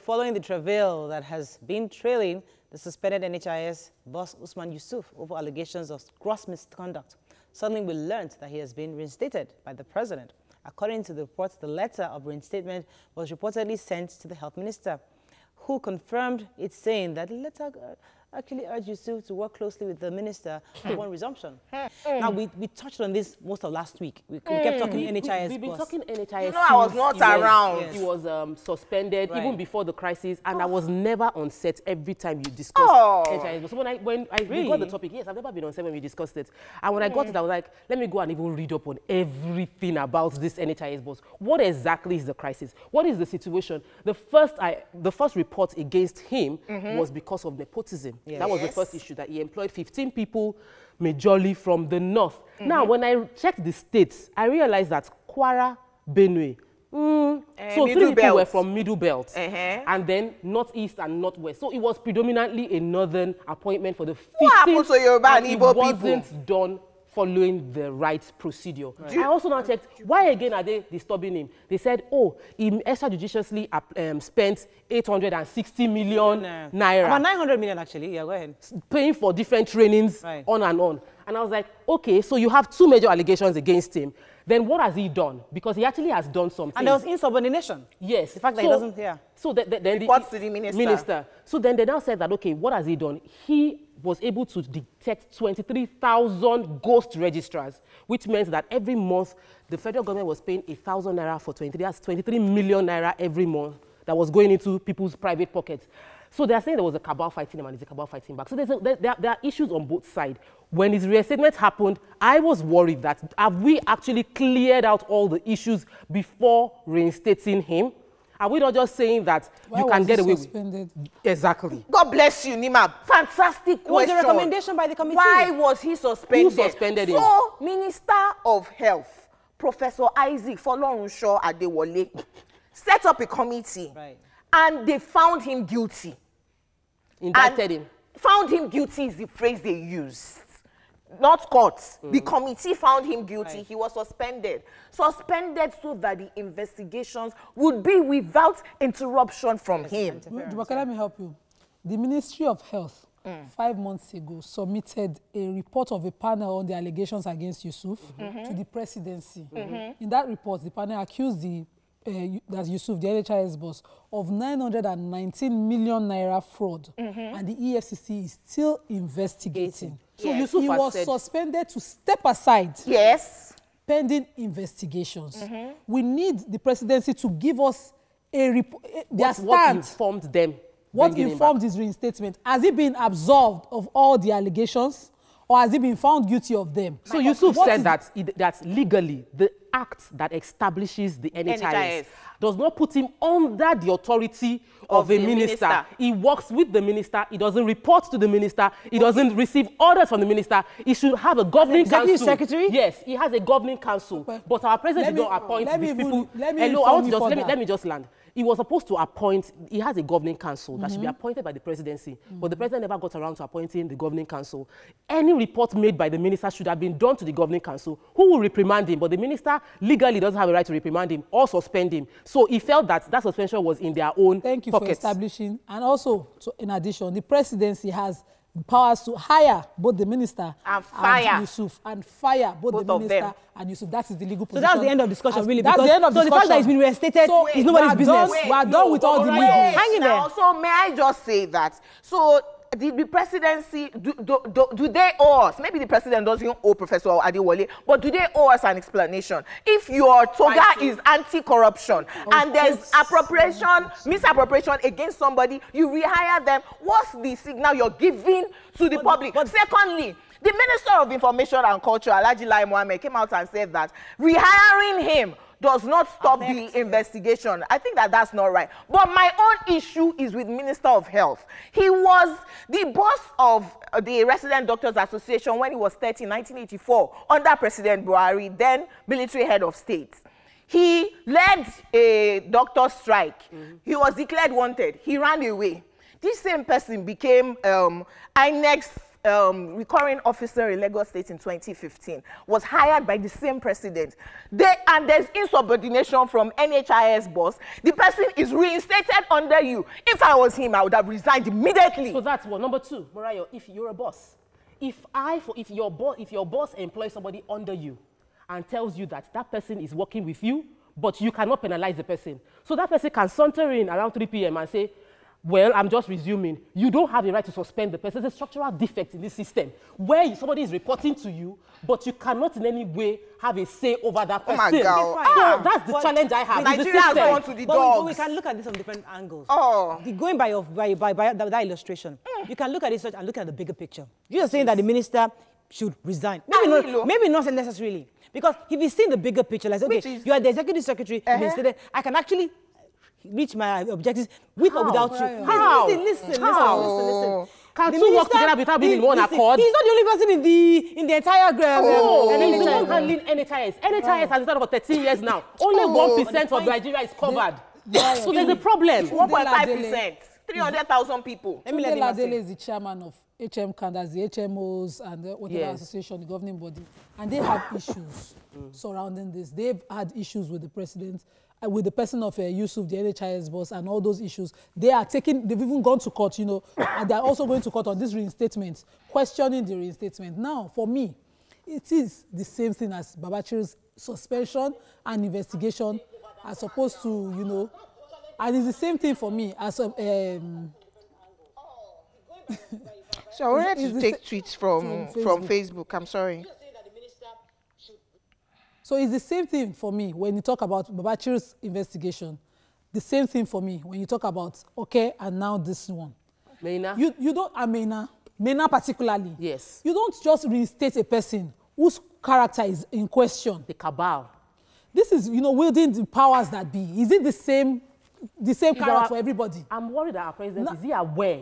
Following the travail that has been trailing the suspended NHIS boss Usman Yusuf over allegations of gross misconduct, suddenly we learned that he has been reinstated by the president. According to the reports, the letter of reinstatement was reportedly sent to the health minister, who confirmed it, saying that the letter actually urged Yusuf to work closely with the minister upon resumption. Now, we touched on this most of last week. We kept talking NHIS. We've been talking NHIS. No, I was not around. Yes. He was suspended even before the crisis, and I was never on set every time you discussed NHIS. So when we got the topic, yes, I've never been on set when we discussed it. And when I got it, I was like, let me go and even read up on everything about this NHIS boss. What exactly is the crisis? What is the situation? The first report against him was because of nepotism. Yes. That was the first issue, that he employed 15 people, majorly from the north. Now, when I checked the states, I realized that Kwara, Benue, so 3 people were from Middle Belt, and then Northeast and Northwest. So it was predominantly a northern appointment for the 15. What happened to Yoruba and Igbo people? It wasn't done following the right procedure. Right. I also now checked, why again are they disturbing him? They said, oh, he extrajudiciously spent 860 million naira. About 900 million, actually. Yeah, go ahead. Paying for different trainings, on and on. And I was like, okay, so you have 2 major allegations against him. Then what has he done? Because he actually has done something. And there was insubordination. Yes. The fact that he doesn't, So then reports to the minister. So then they now said that, okay, what has he done? He was able to detect 23,000 ghost registrars, which meant that every month the federal government was paying 1,000 naira for 23 million naira every month that was going into people's private pockets. So they are saying there was a cabal fighting him and there's a cabal fighting back. So there are issues on both sides. When his reinstatement happened, I was worried that have we actually cleared out all the issues before reinstating him? Are we not just saying that you can get away with? Exactly. God bless you, Nima. Fantastic question. It was a recommendation by the committee. Why was he suspended? Who suspended him? So, Minister of Health, Professor Isaac Folorunsho Adewale, set up a committee, and they found him guilty. Indicted him. Found him guilty is the phrase they used. Not courts. The committee found him guilty. He was suspended. Suspended so that the investigations would be without interruption from him. Let me help you. The Ministry of Health, 5 months ago, submitted a report of a panel on the allegations against Yusuf to the presidency. In that report, the panel accused that Yusuf, the NHIS boss, of 919 million naira fraud, and the EFCC is still investigating. So Yusuf was suspended to step aside. Yes. Pending investigations. We need the presidency to give us a their stand. What informed them? What informed his reinstatement? Has he been absolved of all the allegations, or has he been found guilty of them? So Yusuf said that legally, the act that establishes the NHIS does not put him under the authority of a minister. He works with the minister. He doesn't report to the minister. He doesn't receive orders from the minister. He should have a governing council. Secretary? Yes, he has a governing council. But our president did not appoint these people. Let me just land. He was supposed to appoint, he has a governing council that should be appointed by the presidency, but the president never got around to appointing the governing council. Any report made by the minister should have been done to the governing council, who will reprimand him, but the minister legally doesn't have a right to reprimand him or suspend him. So he felt that that suspension was in their own Thank you pockets. for establishing, and also, in addition, the presidency has powers to hire both the minister and Yusuf, and fire both the minister and Yusuf. That is the legal position. So that's the end of discussion, really. That's the end of discussion. So the fact that he's been reinstated is nobody's business. We are done with all the legal. Hang in there. So may I just say that? So the presidency, do they owe us? Maybe the president doesn't owe Professor Adewale, but do they owe us an explanation? If your toga is anti-corruption and there's misappropriation against somebody, you rehire them, what's the signal you're giving to the public? But secondly, the Minister of Information and Culture, Alhaji Lai Mohammed, came out and said that rehiring him does not stop the investigation. I think that that's not right. But my own issue is with Minister of Health. He was the boss of the Resident Doctors Association when he was 30 in 1984 under President Buhari, then military head of state. He led a doctor strike. He was declared wanted. He ran away. This same person became INEC's recurring officer in Lagos State in 2015 was hired by the same president. And there's insubordination from NHIS boss. The person is reinstated under you. If I was him, I would have resigned immediately. So that's one. Number two, Morayo, if you're a boss, if your boss employs somebody under you and tells you that that person is working with you, but you cannot penalize the person. So that person can saunter in around 3 p.m. and say, well, I'm just resuming. You don't have a right to suspend the person. There's a structural defect in this system where somebody is reporting to you, but you cannot in any way have a say over that person. Oh my God. So that's the challenge I have. Nigerians want to the dogs. But we can look at this from different angles. Oh. Going by that illustration, you can look at it and look at the bigger picture. You're saying that the minister should resign. Maybe not necessarily. Because if he's seen the bigger picture, like, okay, you are the executive secretary, I can actually reach my objectives with or without you. How? Listen. Can two work together without being in one accord? He's not the only person in the entire he's the one handling NHIS. NHIS has started for 13 years now. Only 1% of Nigeria is covered. So there's a problem. 1.5%. 300,000 people. Ladele is the chairman of HMCAN, that's the HMOs and whatever association, the governing body, and they have issues surrounding this. They've had issues with the president, with the person of Yusuf, the NHIS boss, and all those issues. They've even gone to court, you know, and they're also going to court on this reinstatement, questioning the reinstatement. Now, for me, it is the same thing as Babachi's suspension and investigation, as opposed to, you know, and it's the same thing for me as So I wanted to take tweets from Facebook. I'm sorry. So it's the same thing for me when you talk about Babachi's investigation. The same thing for me when you talk about, okay, and now this one. Mena? You don't, Mena particularly. Yes. You don't just reinstate a person whose character is in question. The cabal. This is, you know, wielding the powers that be. Is it the same character for everybody? I'm worried that our president, is he aware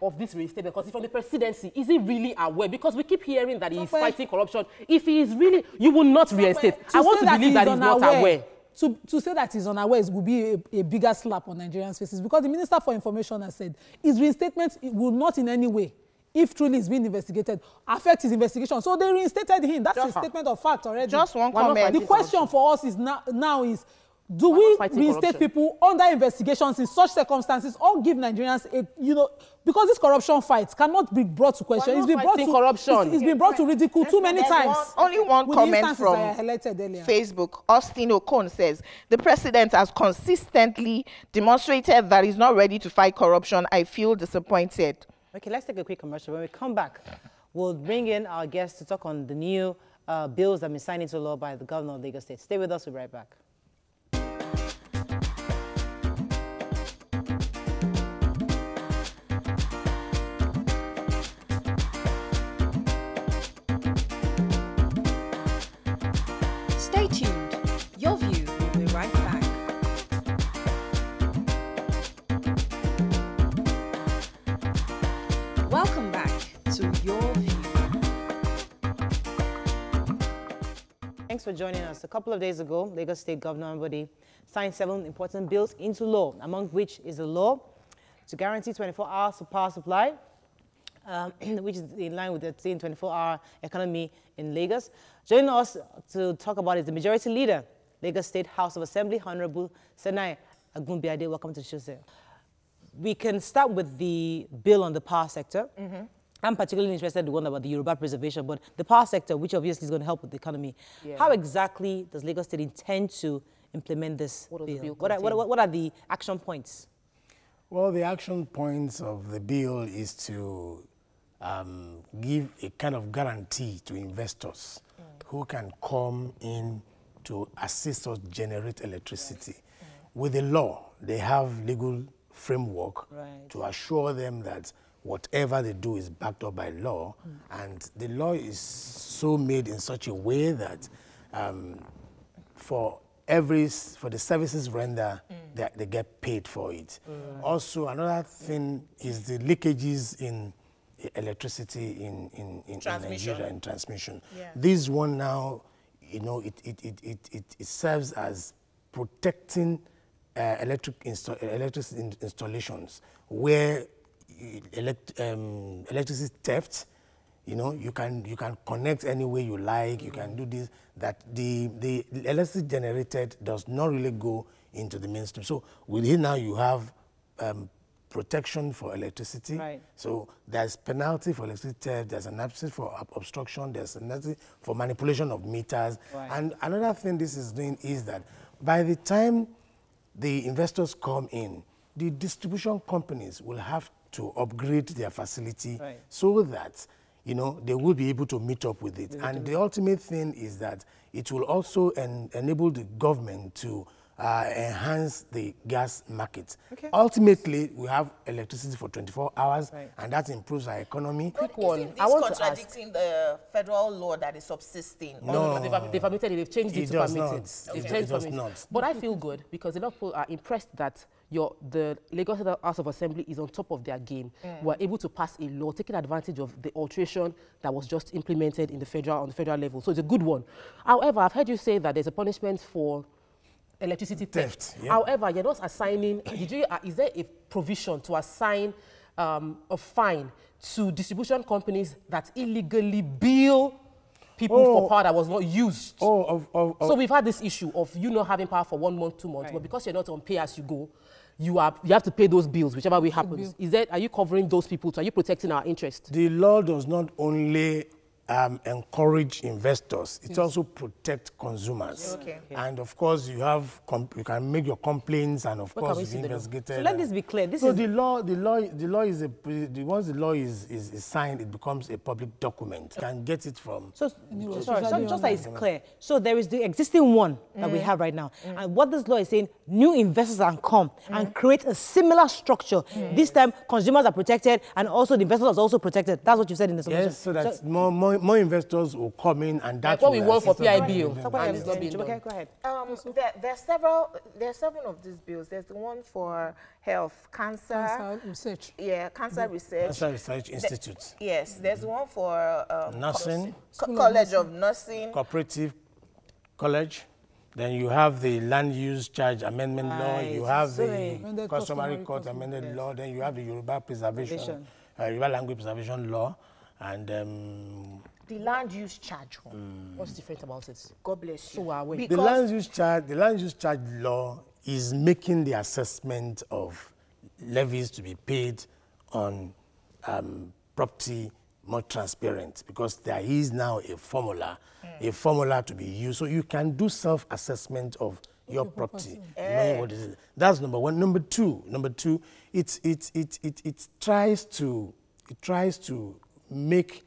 of this reinstatement? Because from the presidency, is he really aware? Because we keep hearing that he is fighting corruption. If he is really, you will not reinstate. I want to believe that he's not aware. To say that he's unaware will be a bigger slap on Nigerians' faces, because the Minister for Information has said his reinstatement will not in any way, if truly is being investigated, affect his investigation. So they reinstated him. That's a statement of fact already. Just one comment. The question for us is now is, do we reinstate people under investigations in such circumstances, or give Nigerians a, you know, because this corruption fight cannot be brought to question. It's been brought to corruption. It's been brought to ridicule too many times. Only one comment from Facebook. Austin Okon says, the president has consistently demonstrated that he's not ready to fight corruption. I feel disappointed. Okay, let's take a quick commercial. When we come back, we'll bring in our guests to talk on the new bills that have been signed into law by the governor of Lagos State. Stay with us. We'll be right back. Stay tuned. Your View will be right back. Welcome back to Your View. Thanks for joining us. A couple of days ago, Lagos State Governor Ambode signed 7 important bills into law, among which is a law to guarantee 24 hours of power supply, which is in line with the 24-hour economy in Lagos. Joining us to talk about is the Majority Leader, Lagos State House of Assembly, Honorable Sanai Agunbiade. Welcome to the show, sir. We can start with the bill on the power sector. I'm particularly interested in the one about the Yoruba preservation, but the power sector, which obviously is going to help with the economy. Yeah. How exactly does Lagos State intend to implement this bill? What are the action points? Well, the action points of the bill is to give a kind of guarantee to investors who can come in to assist us generate electricity. With the law, they have legal framework to assure them that whatever they do is backed up by law, and the law is so made in such a way that for the services rendered, they get paid for it. Also, another thing is the leakages in electricity in Nigeria, in transmission. Yeah. This one now, you know, it serves as protecting electricity installations where electricity theft You know, you can connect any way you like. You can do this. That the electricity generated does not really go into the mainstream. So within now you have protection for electricity. Right. So there's penalty for electricity theft. There's an penalty for obstruction. There's a penalty for manipulation of meters. Right. And another thing this is doing is that by the time the investors come in, the distribution companies will have to upgrade their facility so that, you know, they will be able to meet up with it. And the ultimate thing is that it will also enable the government to enhance the gas market. Okay. Ultimately, we have electricity for 24 hours, and that improves our economy. Quick one. Isn't this contradicting the federal law that is subsisting? No, they've admitted it. They've changed it to permit it. They've changed it. Not. But I feel good because a lot of people are impressed that the Lagos House of Assembly is on top of their game. We're able to pass a law taking advantage of the alteration that was just implemented in on the federal level. So it's a good one. However, I've heard you say that there's a punishment for electricity theft. Yeah. However, you're not assigning, is there a provision to assign a fine to distribution companies that illegally bill people for power that was not used? So we've had this issue of you not having power for 1 month, 2 months, but because you're not on pay as you go, you have to pay those bills, whichever way happens. Are you covering those people? So are you protecting our interests? The law does not only encourage investors, it also protects consumers. Okay. And of course, you can make your complaints, and of course, you investigated. So let this be clear. The law is once the law is signed, it becomes a public document. You can get it from. So just that it's clear. So there is the existing one that we have right now, and what this law is saying: new investors can come and create a similar structure. This time, consumers are protected, and also the investors are also protected. That's what you said in the submission. Yes, so that more investors will come in, and that's what we want for PIB. Go ahead. There's several of these bills. There's the one for health, cancer research. Yeah, cancer research. Cancer Research Institute. Yes, there's the one for nursing, College of Nursing, Cooperative College. Then you have the Land Use Charge Amendment Law. You have the Customary Court Amendment Law. Then you have the Yoruba Preservation, Yoruba Language Preservation Law, and the land use charge. What's different about it? God bless you. So the land use charge law is making the assessment of levies to be paid on property more transparent, because there is now a formula to be used, so you can do self-assessment of your property. Knowing what it is. That's number one. Number two, it tries to make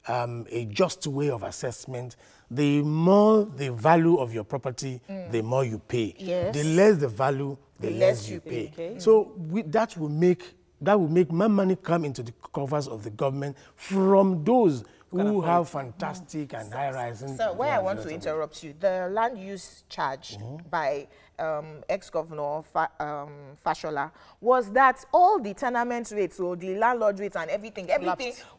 a just way of assessment. The more the value of your property, the more you pay. Yes. The less the value, the less you pay. Okay. So that will make my money come into the coffers of the government from those who have fantastic and high-rising. So where I want to interrupt you, the land use charge by ex-governor Fashola was that all the tenement rates, or the landlord rates and everything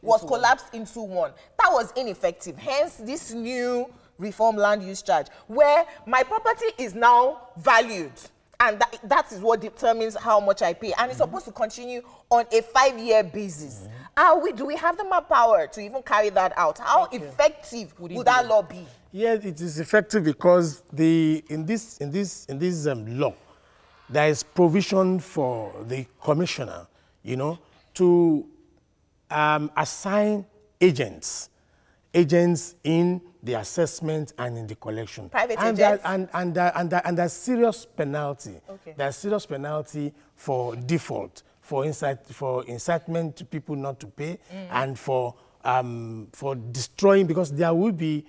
was collapsed into one. That was ineffective. Hence this new reform land use charge, where my property is now valued. And that is what determines how much I pay. And it's supposed to continue on a 5-year basis. Do we have the manpower to even carry that out? How effective would that law be? Yes, it is effective because in this law, there is provision for the commissioner, to assign agents in the assessment and in the collection. Private agents? And there's serious penalty. Okay. There's serious penalty for default, for incitement to people not to pay, and for destroying, because there will be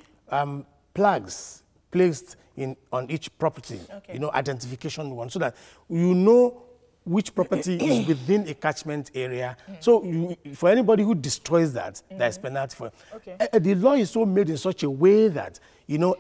plagues placed on each property, identification one, so that you know which property is within a catchment area. So for anybody who destroys that, there's penalty for it. The law is so made in such a way that,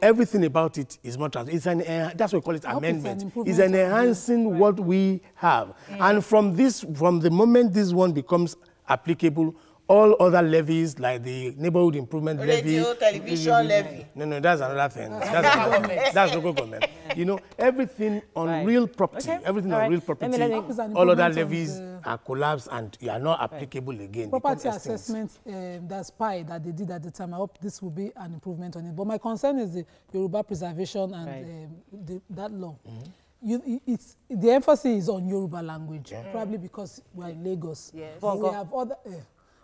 everything about it is more transparent. That's what we call it amendment. It's an enhancing what we have. And from the moment this one becomes applicable, all other levies, like the neighborhood improvement levy, radio, television levy. No, that's another thing. That's local government. You know, everything on real property, everything on real property, all other levies are collapsed and are not applicable again. Property assessment, that's PI that they did at the time. I hope this will be an improvement on it. But my concern is the Yoruba preservation and that law. The emphasis is on Yoruba language, probably because we're in Lagos. Yes.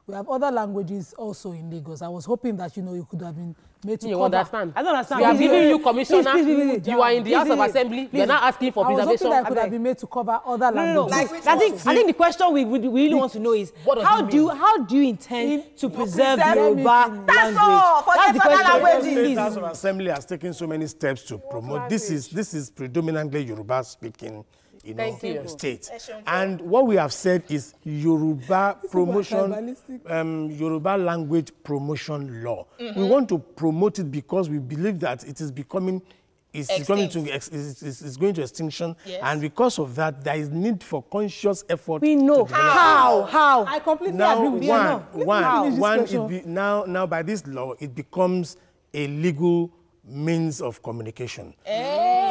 We have other languages also in Lagos. I was hoping that, you know, you could have been made to cover. Understand? I don't understand. We are giving you commissioner. Please, you are in the House of Assembly. You're not asking for preservation. I was hoping that I could have been made to cover other languages. I think the question we really want to know is how do you intend to preserve Yoruba language? That's all. That's the question. The House of Assembly has taken so many steps to promote. This is predominantly Yoruba speaking, you know, state. And what we have said is Yoruba promotion, Yoruba language promotion law. We want to promote it because we believe that it is becoming, it's going to extinction. Yes. And because of that, there is need for conscious effort. We know how. I completely agree with you. Now by this law, it becomes a legal means of communication.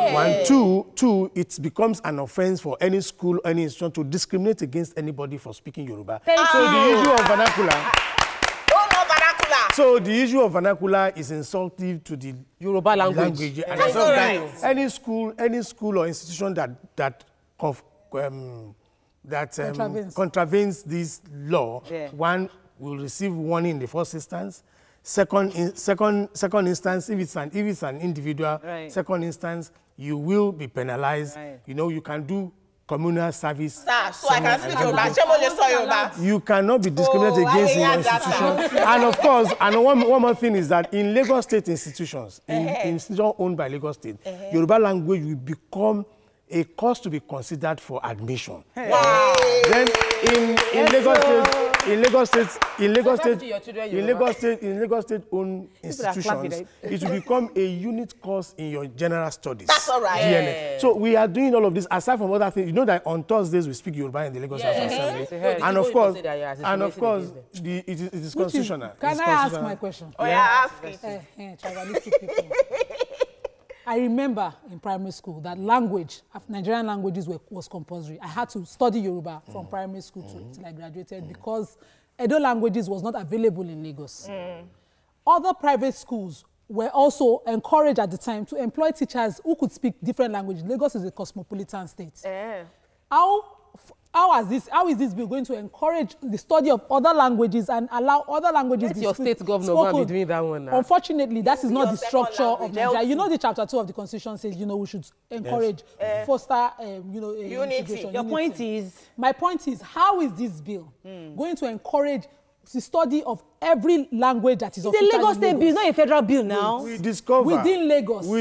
One, two, it becomes an offense for any school, any institution to discriminate against anybody for speaking Yoruba. So the issue of vernacular. So the issue of vernacular is insultive to the Yoruba language. And any school or institution that contravenes this law, one will receive warning in the first instance. Second instance, if it's an individual, second instance, you will be penalized. You know, you can do communal service. So I can speak Yoruba. You cannot be discriminated against in your institution. And of course, and one more thing is that in Lagos State institutions, in institutions owned by Lagos State, Yoruba language will become a cost to be considered for admission. Then in Lagos State owned institutions, it will become a unit course in your general studies. That's all right. GNS. So we are doing all of this aside from other things. You know that on Thursdays we speak Yoruba in the Lagos House of Assembly, and of course, it is constitutional. Can I ask my question? Oh yeah, ask it. I remember in primary school that language, Nigerian languages was compulsory. I had to study Yoruba from primary school till I graduated because Edo languages was not available in Lagos. Other private schools were also encouraged at the time to employ teachers who could speak different languages. Lagos is a cosmopolitan state. How is this bill going to encourage the study of other languages and allow other languages to be spoken? Your state governor will be doing that one now. Unfortunately, that is not the structure of Nigeria. You know, the chapter 2 of the Constitution says, you know, we should encourage, foster, unity. Your point is? My point is, how is this bill going to encourage the study of every language that is official in Lagos? It's a Lagos State bill, not a federal bill now. We discover within Lagos. We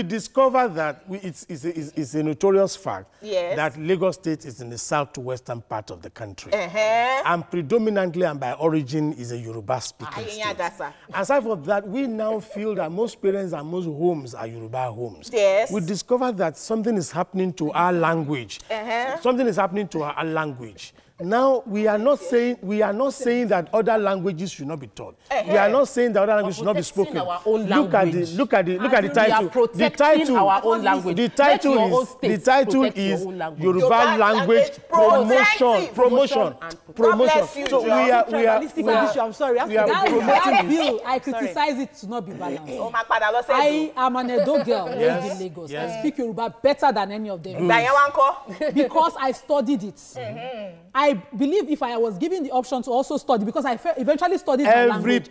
discover that it's a notorious fact that Lagos State is in the southwestern part of the country, and predominantly and by origin is a Yoruba-speaking state. Aside from that, we now feel that most parents and most homes are Yoruba homes. Yes. We discover that something is happening to our language. Something is happening to our language. Now we are not saying that other languages should not be taught. We are not saying that other languages should not be spoken. Look at the title. The title is Yoruba language promotion. So we are I'm sorry. That bill, I criticize it to not be balanced. I am an Edo girl raised in Lagos. I speak Yoruba better than any of them because I studied it. I believe if I was given the option to also study, because I eventually studied my language,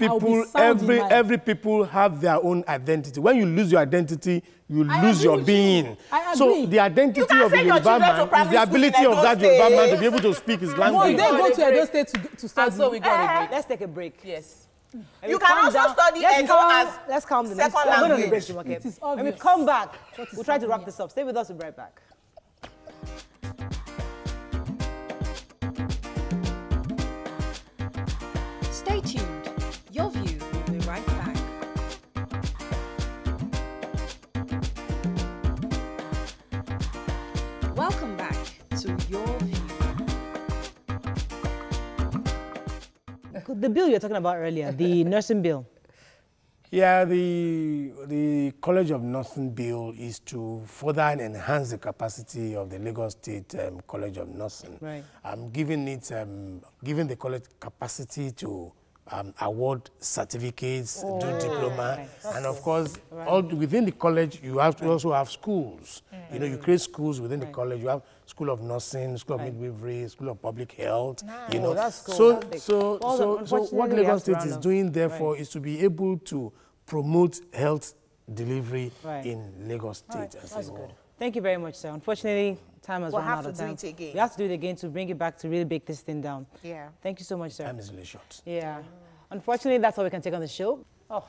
every people have their own identity. When you lose your identity, you lose your being. So the identity of the Yoruba man is the ability of that Yoruba man to be able to speak his language. No, they go to Edo State to study. So we got a break. Let's take a break. Yes. You can also study Edo as let's calm the second language. When we come back, we'll try to wrap this up. Stay with us. We'll be right back. Stay tuned. Your View will be right back. Welcome back to Your View. the bill you were talking about earlier, the nursing bill. Yeah, the College of Nursing bill is to further enhance the capacity of the Lagos State College of Nursing. Right. Giving the college capacity to award certificates, do diploma, and of course, all within the college, you have to also have schools. You know, you create schools within the college. You have School of Nursing, School of Midwifery, School of Public Health. You know, that's cool. So what Lagos State is doing, therefore, is to be able to promote health delivery in Lagos State as a whole. Thank you very much, sir. Unfortunately, time has run out of time. We'll have to do it again. We have to do it again to bring it back to really break this thing down. Yeah. Thank you so much, sir. Time is really short. Yeah. Unfortunately, that's all we can take on the show. Oh.